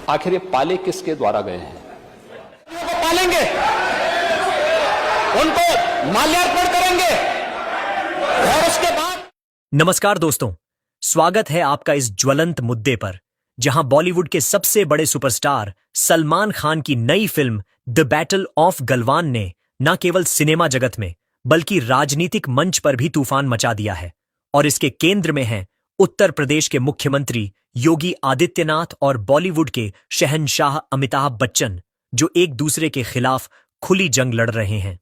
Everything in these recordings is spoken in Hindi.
आखिर ये पाले किसके द्वारा गए हैं? को पालेंगे, उनको माल्यार्पण करेंगे और उसके बाद। नमस्कार दोस्तों, स्वागत है आपका इस ज्वलंत मुद्दे पर, जहां बॉलीवुड के सबसे बड़े सुपरस्टार सलमान खान की नई film the battle of Galwan ने न केवल सिनेमा जगत में बल्कि राजनीतिक मंच पर भी तूफान मचा दिया है। और इसके केंद्र में हैं उत्तर प्रदेश के मुख्यमंत्री योगी आदित्यनाथ और बॉलीवुड के शहंशाह अमिताभ बच्चन, जो एक दूसरे के खिलाफ खुली जंग लड़ रहे हैं।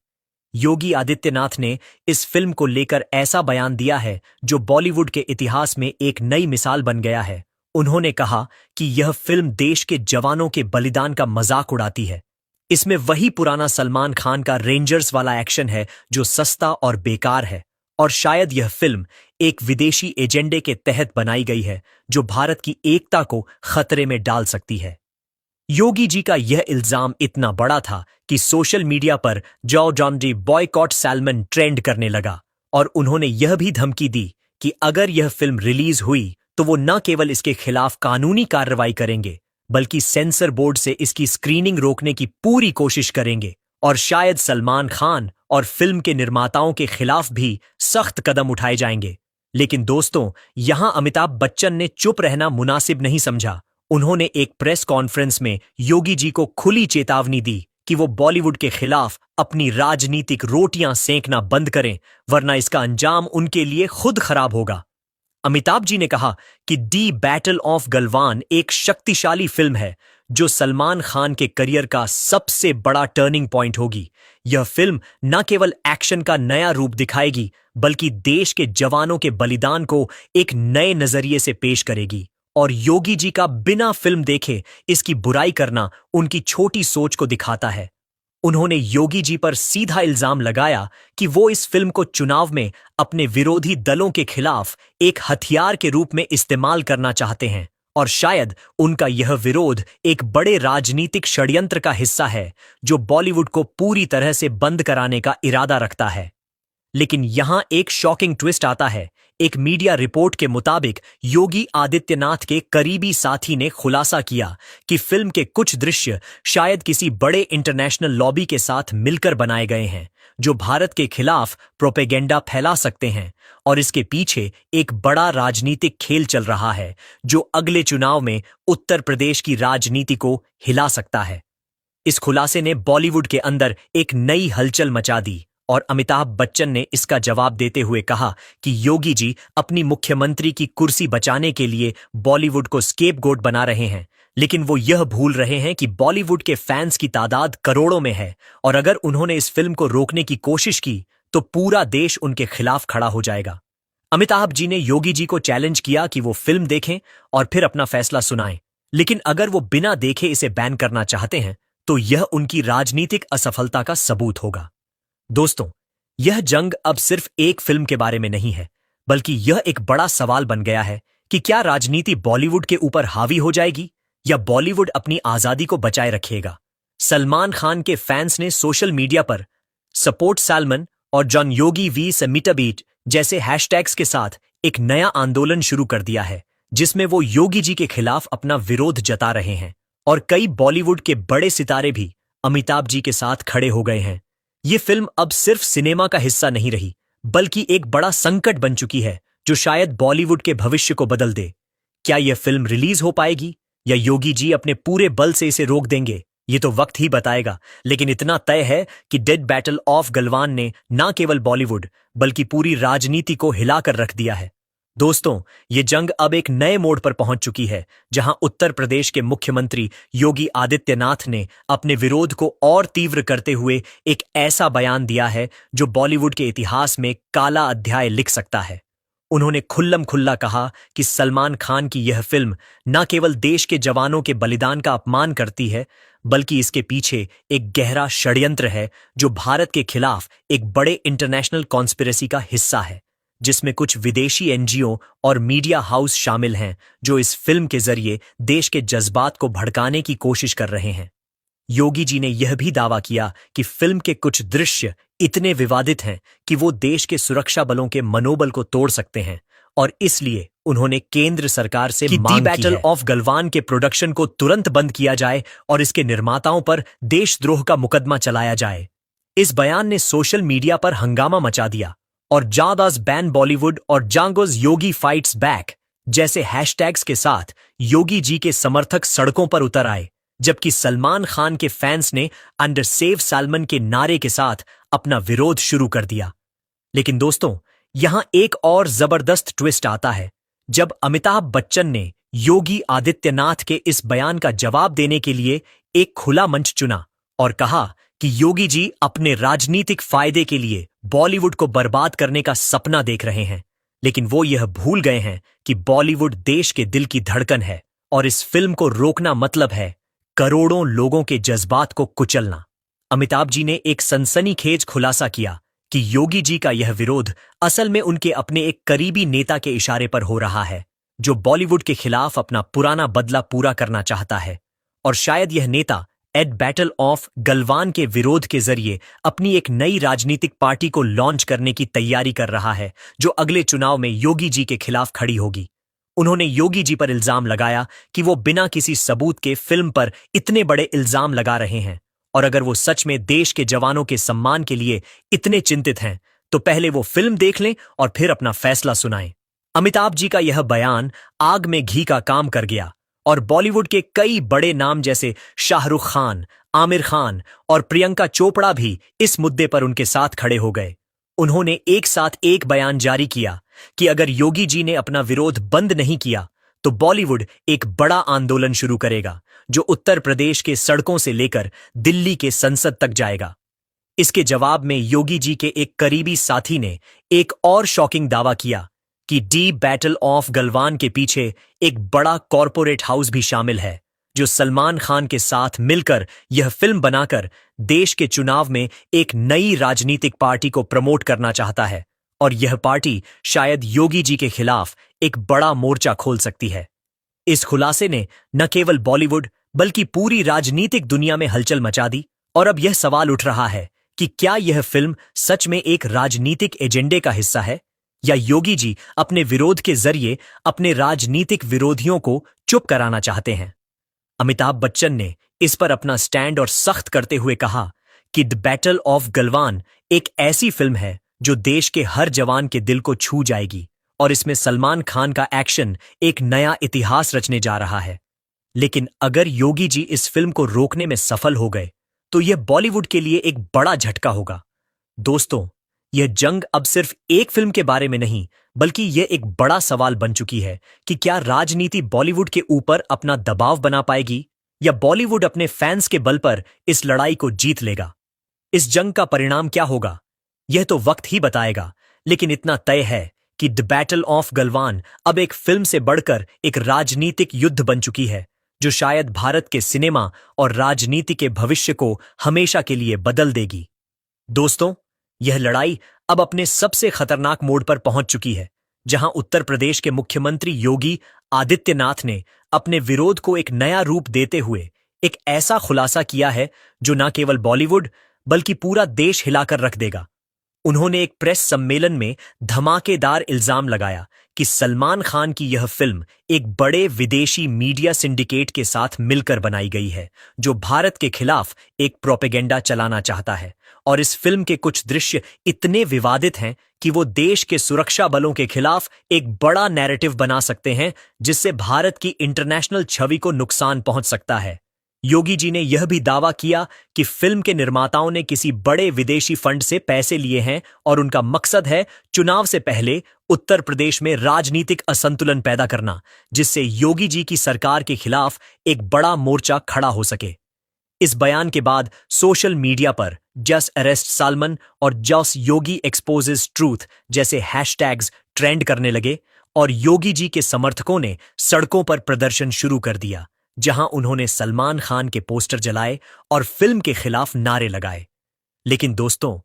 योगी आदित्यनाथ ने इस फिल्म को लेकर ऐसा बयान दिया है जो बॉलीवुड के इतिहास में एक नई मिसाल बन गया है। उन्होंने कहा कि यह फिल्म देश के जवानों के बलिदान का मजाक उड़ाती है। इसमें वही पुराना सलमान खान का रेंजर्स वाला एक्शन है जो सस्ता और बेकार है, और शायद यह फिल्म एक विदेशी एजेंडे के तहत बनाई गई है जो भारत की एकता को खतरे में डाल सकती है। योगी जी का यह इल्जाम इतना बड़ा था कि सोशल मीडिया पर जॉ जॉन्डी बॉयकॉट सैल्मन ट्रेंड करने लगा, और उन्होंने यह भी धमकी दी कि अगर यह फिल्म रिलीज हुई तो वो न केवल इसके खिलाफ कानूनी कार्रवाई करेंगे बल्कि सेंसर बोर्ड से इसकी स्क्रीनिंग रोकने की पूरी कोशिश करेंगे, और शायद सलमान खान और फिल्म के निर्माताओं के खिलाफ भी सख्त कदम उठाए जाएंगे। लेकिन दोस्तों, यहां अमिताभ बच्चन ने चुप रहना मुनासिब नहीं समझा। उन्होंने एक प्रेस कॉन्फ्रेंस में योगी जी को खुली चेतावनी दी कि वो बॉलीवुड के खिलाफ अपनी राजनीतिक रोटियां सेंकना बंद करें, वरना इसका अंजाम उनके लिए खुद खराब होगा। अमिताभ जी ने कहा कि दी बैटल ऑफ गलवान एक शक्तिशाली फिल्म है जो सलमान खान के करियर का सबसे बड़ा टर्निंग पॉइंट होगी। यह फिल्म न केवल एक्शन का नया रूप दिखाएगी बल्कि देश के जवानों के बलिदान को एक नए नजरिए से पेश करेगी। और योगी जी का बिना फिल्म देखे इसकी बुराई करना उनकी छोटी सोच को दिखाता है। उन्होंने योगी जी पर सीधा इल्जाम लगाया कि वो इस फिल्म को चुनाव में अपने विरोधी दलों के खिलाफ एक हथियार के रूप में इस्तेमाल करना चाहते हैं, और शायद उनका यह विरोध एक बड़े राजनीतिक षड्यंत्र का हिस्सा है जो बॉलीवुड को पूरी तरह से बंद कराने का इरादा रखता है। लेकिन यहां एक शॉकिंग ट्विस्ट आता है। एक मीडिया रिपोर्ट के मुताबिक योगी आदित्यनाथ के करीबी साथी ने खुलासा किया कि फिल्म के कुछ दृश्य शायद किसी बड़े इंटरनेशनल लॉबी के साथ मिलकर बनाए गए हैं जो भारत के खिलाफ प्रोपेगेंडा फैला सकते हैं, और इसके पीछे एक बड़ा राजनीतिक खेल चल रहा है जो अगले चुनाव में उत्तर प्रदेश की राजनीति को हिला सकता है। इस खुलासे ने बॉलीवुड के अंदर एक नई हलचल मचा दी, और अमिताभ बच्चन ने इसका जवाब देते हुए कहा कि योगी जी अपनी मुख्यमंत्री की कुर्सी बचाने के लिए बॉलीवुड को स्केपगोट बना रहे हैं, लेकिन वो यह भूल रहे हैं कि बॉलीवुड के फैंस की तादाद करोड़ों में है, और अगर उन्होंने इस फिल्म को रोकने की कोशिश की तो पूरा देश उनके खिलाफ खड़ा हो जाएगा। अमिताभ जी ने योगी जी को चैलेंज किया कि वो फिल्म देखें और फिर अपना फैसला सुनाएं, लेकिन अगर वो बिना देखे इसे बैन करना चाहते हैं तो यह उनकी राजनीतिक असफलता का सबूत होगा। दोस्तों, यह जंग अब सिर्फ एक फिल्म के बारे में नहीं है, बल्कि यह एक बड़ा सवाल बन गया है कि क्या राजनीति बॉलीवुड के ऊपर हावी हो जाएगी या बॉलीवुड अपनी आजादी को बचाए रखेगा। सलमान खान के फैंस ने सोशल मीडिया पर सपोर्ट सैल्मन और जॉन योगी वी समिटबीट जैसे हैशटैग्स के साथ एक नया आंदोलन शुरू कर दिया है, जिसमें वो योगी जी के खिलाफ अपना विरोध जता रहे हैं, और कई बॉलीवुड के बड़े सितारे भी अमिताभ जी के साथ खड़े हो गए हैं। ये फिल्म अब सिर्फ सिनेमा का हिस्सा नहीं रही, बल्कि एक बड़ा संकट बन चुकी है जो शायद बॉलीवुड के भविष्य को बदल दे। क्या यह फिल्म रिलीज हो पाएगी या योगी जी अपने पूरे बल से इसे रोक देंगे, ये तो वक्त ही बताएगा। लेकिन इतना तय है कि डेड बैटल ऑफ गलवान ने न केवल बॉलीवुड बल्कि पूरी राजनीति को हिलाकर रख दिया है। दोस्तों, ये जंग अब एक नए मोड़ पर पहुंच चुकी है, जहां उत्तर प्रदेश के मुख्यमंत्री योगी आदित्यनाथ ने अपने विरोध को और तीव्र करते हुए एक ऐसा बयान दिया है जो बॉलीवुड के इतिहास में काला अध्याय लिख सकता है। उन्होंने खुल्लम खुल्ला कहा कि सलमान खान की यह फिल्म न केवल देश के जवानों के बलिदान का अपमान करती है, बल्कि इसके पीछे एक गहरा षड्यंत्र है जो भारत के खिलाफ एक बड़े इंटरनेशनल कॉन्स्पिरेसी का हिस्सा है, जिसमें कुछ विदेशी एनजीओ और मीडिया हाउस शामिल हैं जो इस फिल्म के जरिए देश के जज्बात को भड़काने की कोशिश कर रहे हैं। योगी जी ने यह भी दावा किया कि फिल्म के कुछ दृश्य इतने विवादित हैं कि वो देश के सुरक्षा बलों के मनोबल को तोड़ सकते हैं, और इसलिए उन्होंने केंद्र सरकार से मांग की बैटल ऑफ गलवान के प्रोडक्शन को तुरंत बंद किया जाए और इसके निर्माताओं पर देशद्रोह का मुकदमा चलाया जाए। इस बयान ने सोशल मीडिया पर हंगामा मचा दिया और जादास बैन बॉलीवुड और जांगोज योगी फाइट्स बैक जैसे हैशटैग्स के साथ योगी जी के समर्थक सड़कों पर उतर आए, जबकि सलमान खान के फैंस ने अंडर सेव सलमान के नारे के साथ अपना विरोध शुरू कर दिया। लेकिन दोस्तों, यहां एक और जबरदस्त ट्विस्ट आता है जब अमिताभ बच्चन ने योगी आदित्यनाथ के इस बयान का जवाब देने के लिए एक खुला मंच चुना और कहा कि योगी जी अपने राजनीतिक फायदे के लिए बॉलीवुड को बर्बाद करने का सपना देख रहे हैं, लेकिन वो यह भूल गए हैं कि बॉलीवुड देश के दिल की धड़कन है और इस फिल्म को रोकना मतलब है करोड़ों लोगों के जज्बात को कुचलना। अमिताभ जी ने एक सनसनीखेज खुलासा किया कि योगी जी का यह विरोध असल में उनके अपने एक करीबी नेता के इशारे पर हो रहा है, जो बॉलीवुड के खिलाफ अपना पुराना बदला पूरा करना चाहता है। और शायद यह नेता एट बैटल ऑफ गलवान के विरोध के जरिए अपनी एक नई राजनीतिक पार्टी को लॉन्च करने की तैयारी कर रहा है, जो अगले चुनाव में योगी जी के खिलाफ खड़ी होगी। उन्होंने योगी जी पर इल्जाम लगाया कि वो बिना किसी सबूत के फिल्म पर इतने बड़े इल्जाम लगा रहे हैं, और अगर वो सच में देश के जवानों के सम्मान के लिए इतने चिंतित हैं तो पहले वो फिल्म देख लें और फिर अपना फैसला सुनाएं। अमिताभ जी का यह बयान आग में घी का काम कर गया और बॉलीवुड के कई बड़े नाम जैसे शाहरुख खान, आमिर खान और प्रियंका चोपड़ा भी इस मुद्दे पर उनके साथ खड़े हो गए। उन्होंने एक साथ एक बयान जारी किया कि अगर योगी जी ने अपना विरोध बंद नहीं किया तो बॉलीवुड एक बड़ा आंदोलन शुरू करेगा, जो उत्तर प्रदेश के सड़कों से लेकर दिल्ली के संसद तक जाएगा। इसके जवाब में योगी जी के एक करीबी साथी ने एक और शॉकिंग दावा किया कि दी बैटल ऑफ गलवान के पीछे एक बड़ा कॉरपोरेट हाउस भी शामिल है, जो सलमान खान के साथ मिलकर यह फिल्म बनाकर देश के चुनाव में एक नई राजनीतिक पार्टी को प्रमोट करना चाहता है, और यह पार्टी शायद योगी जी के खिलाफ एक बड़ा मोर्चा खोल सकती है। इस खुलासे ने न केवल बॉलीवुड बल्कि पूरी राजनीतिक दुनिया में हलचल मचा दी, और अब यह सवाल उठ रहा है कि क्या यह फिल्म सच में एक राजनीतिक एजेंडे का हिस्सा है, या योगी जी अपने विरोध के जरिए अपने राजनीतिक विरोधियों को चुप कराना चाहते हैं। अमिताभ बच्चन ने इस पर अपना स्टैंड और सख्त करते हुए कहा कि द बैटल ऑफ गलवान एक ऐसी फिल्म है जो देश के हर जवान के दिल को छू जाएगी, और इसमें सलमान खान का एक्शन एक नया इतिहास रचने जा रहा है। लेकिन अगर योगी जी इस फिल्म को रोकने में सफल हो गए तो यह बॉलीवुड के लिए एक बड़ा झटका होगा। दोस्तों, यह जंग अब सिर्फ एक फिल्म के बारे में नहीं, बल्कि यह एक बड़ा सवाल बन चुकी है कि क्या राजनीति बॉलीवुड के ऊपर अपना दबाव बना पाएगी, या बॉलीवुड अपने फैंस के बल पर इस लड़ाई को जीत लेगा। इस जंग का परिणाम क्या होगा, यह तो वक्त ही बताएगा, लेकिन इतना तय है कि द बैटल ऑफ गलवान अब एक फिल्म से बढ़कर एक राजनीतिक युद्ध बन चुकी है, जो शायद भारत के सिनेमा और राजनीति के भविष्य को हमेशा के लिए बदल देगी। दोस्तों, यह लड़ाई अब अपने सबसे खतरनाक मोड़ पर पहुंच चुकी है, जहां उत्तर प्रदेश के मुख्यमंत्री योगी आदित्यनाथ ने अपने विरोध को एक नया रूप देते हुए एक ऐसा खुलासा किया है जो न केवल बॉलीवुड बल्कि पूरा देश हिलाकर रख देगा। उन्होंने एक प्रेस सम्मेलन में धमाकेदार इल्जाम लगाया कि सलमान खान की यह फिल्म एक बड़े विदेशी मीडिया सिंडिकेट के साथ मिलकर बनाई गई है, जो भारत के खिलाफ एक प्रोपेगेंडा चलाना चाहता है, और इस फिल्म के कुछ दृश्य इतने विवादित हैं कि वो देश के सुरक्षा बलों के खिलाफ एक बड़ा नैरेटिव बना सकते हैं, जिससे भारत की इंटरनेशनल छवि को नुकसान पहुंच सकता है। योगी जी ने यह भी दावा किया कि फिल्म के निर्माताओं ने किसी बड़े विदेशी फंड से पैसे लिए हैं और उनका मकसद है चुनाव से पहले उत्तर प्रदेश में राजनीतिक असंतुलन पैदा करना, जिससे योगी जी की सरकार के खिलाफ एक बड़ा मोर्चा खड़ा हो सके। इस बयान के बाद सोशल मीडिया पर जस्ट अरेस्ट सलमान और जस्ट योगी एक्सपोजेस ट्रूथ जैसे हैशटैग्स ट्रेंड करने लगे, और योगी जी के समर्थकों ने सड़कों पर प्रदर्शन शुरू कर दिया, जहां उन्होंने सलमान खान के पोस्टर जलाए और फिल्म के खिलाफ नारे लगाए। लेकिन दोस्तों,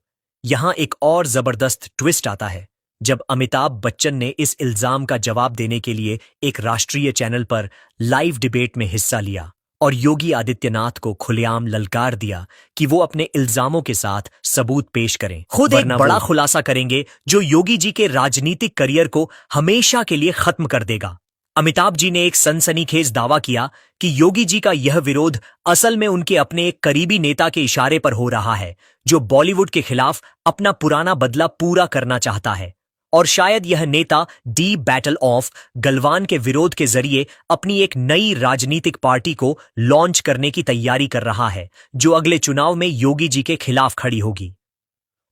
यहां एक और जबरदस्त ट्विस्ट आता है जब अमिताभ बच्चन ने इस इल्जाम का जवाब देने के लिए एक राष्ट्रीय चैनल पर लाइव डिबेट में हिस्सा लिया और योगी आदित्यनाथ को खुलेआम ललकार दिया कि वो अपने इल्जामों के साथ सबूत पेश करें। खुद एक बड़ा खुलासा करेंगे जो योगी जी के राजनीतिक करियर को हमेशा के लिए खत्म कर देगा। अमिताभ जी ने एक सनसनीखेज दावा किया कि योगी जी का यह विरोध असल में उनके अपने एक करीबी नेता के इशारे पर हो रहा है, जो बॉलीवुड के खिलाफ अपना पुराना बदला पूरा करना चाहता है। और शायद यह नेता दी बैटल ऑफ गलवान के विरोध के जरिए अपनी एक नई राजनीतिक पार्टी को लॉन्च करने की तैयारी कर रहा है, जो अगले चुनाव में योगी जी के खिलाफ खड़ी होगी।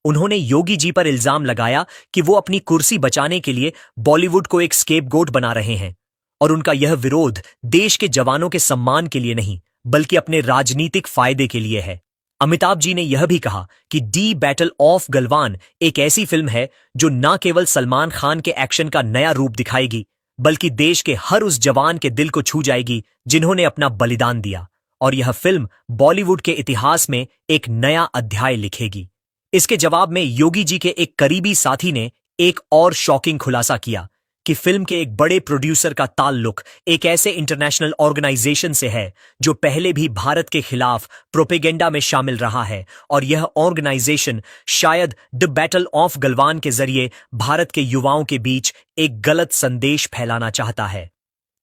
उन्होंने योगी जी पर इल्जाम लगाया कि वो अपनी कुर्सी बचाने के लिए बॉलीवुड को एक स्केपगोट बना रहे हैं, और उनका यह विरोध देश के जवानों के सम्मान के लिए नहीं, बल्कि अपने राजनीतिक फायदे के लिए है। अमिताभ जी ने यह भी कहा कि दी बैटल ऑफ गलवान एक ऐसी फिल्म है जो न केवल सलमान खान के एक्शन का नया रूप दिखाएगी, बल्कि देश के हर उस जवान के दिल को छू जाएगी जिन्होंने अपना बलिदान दिया, और यह फिल्म बॉलीवुड के इतिहास में एक नया अध्याय लिखेगी। इसके जवाब में योगी जी के एक करीबी साथी ने एक और शॉकिंग खुलासा किया कि फिल्म के एक बड़े प्रोड्यूसर का ताल्लुक एक ऐसे इंटरनेशनल ऑर्गेनाइजेशन से है जो पहले भी भारत के खिलाफ प्रोपेगेंडा में शामिल रहा है, और यह ऑर्गेनाइजेशन शायद द बैटल ऑफ गलवान के जरिए भारत के युवाओं के बीच एक गलत संदेश फैलाना चाहता है।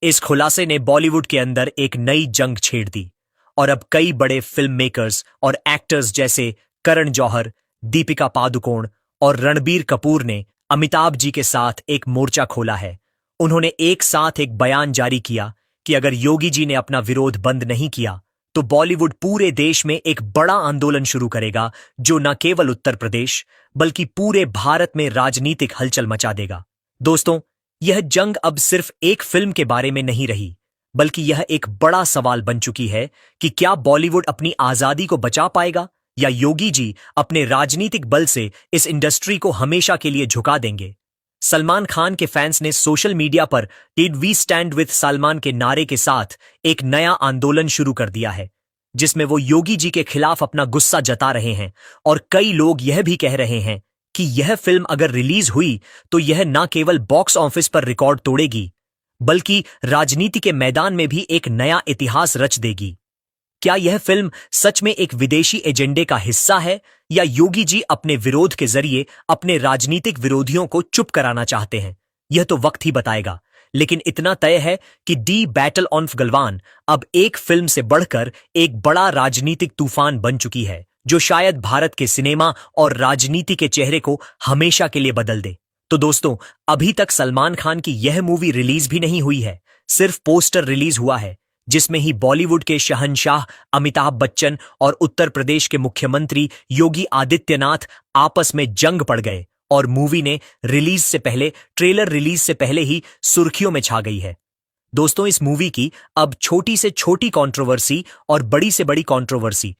इस खुलासे ने बॉलीवुड के अंदर एक नई जंग छेड़ दी, और अब कई बड़े फिल्म मेकर्स और एक्टर्स जैसे करण जौहर, दीपिका पादुकोण और रणबीर कपूर ने अमिताभ जी के साथ एक मोर्चा खोला है। उन्होंने एक साथ एक बयान जारी किया कि अगर योगी जी ने अपना विरोध बंद नहीं किया तो बॉलीवुड पूरे देश में एक बड़ा आंदोलन शुरू करेगा, जो न केवल उत्तर प्रदेश बल्कि पूरे भारत में राजनीतिक हलचल मचा देगा। दोस्तों, यह जंग अब सिर्फ एक फिल्म के बारे में नहीं रही, बल्कि यह एक बड़ा सवाल बन चुकी है कि क्या बॉलीवुड अपनी आजादी को बचा पाएगा, या योगी जी अपने राजनीतिक बल से इस इंडस्ट्री को हमेशा के लिए झुका देंगे। सलमान खान के फैंस ने सोशल मीडिया पर did we stand with Salman के नारे के साथ एक नया आंदोलन शुरू कर दिया है, जिसमें वो योगी जी के खिलाफ अपना गुस्सा जता रहे हैं, और कई लोग यह भी कह रहे हैं कि यह फिल्म अगर रिलीज हुई तो यह न केवल बॉक्स ऑफिस पर रिकॉर्ड तोड़ेगी, बल्कि राजनीति के मैदान में भी एक नया इतिहास रच देगी। क्या यह फिल्म सच में एक विदेशी एजेंडे का हिस्सा है, या योगी जी अपने विरोध के जरिए अपने राजनीतिक विरोधियों को चुप कराना चाहते हैं? यह तो वक्त ही बताएगा, लेकिन इतना तय है कि दी बैटल ऑफ गलवान अब एक फिल्म से बढ़कर एक बड़ा राजनीतिक तूफान बन चुकी है, जो शायद भारत के सिनेमा और राजनीति के चेहरे को हमेशा के लिए बदल दे। तो दोस्तों, अभी तक सलमान खान की यह मूवी रिलीज भी नहीं हुई है, सिर्फ पोस्टर रिलीज हुआ है, जिसमें ही बॉलीवुड के शहंशाह अमिताभ बच्चन और उत्तर प्रदेश के मुख्यमंत्री योगी आदित्यनाथ आपस में जंग पड़ गए, और मूवी ने रिलीज से पहले, ट्रेलर रिलीज से पहले ही सुर्खियों में छा गई है। दोस्तों, इस मूवी की अब छोटी से छोटी कंट्रोवर्सी और बड़ी से बड़ी कंट्रोवर्सी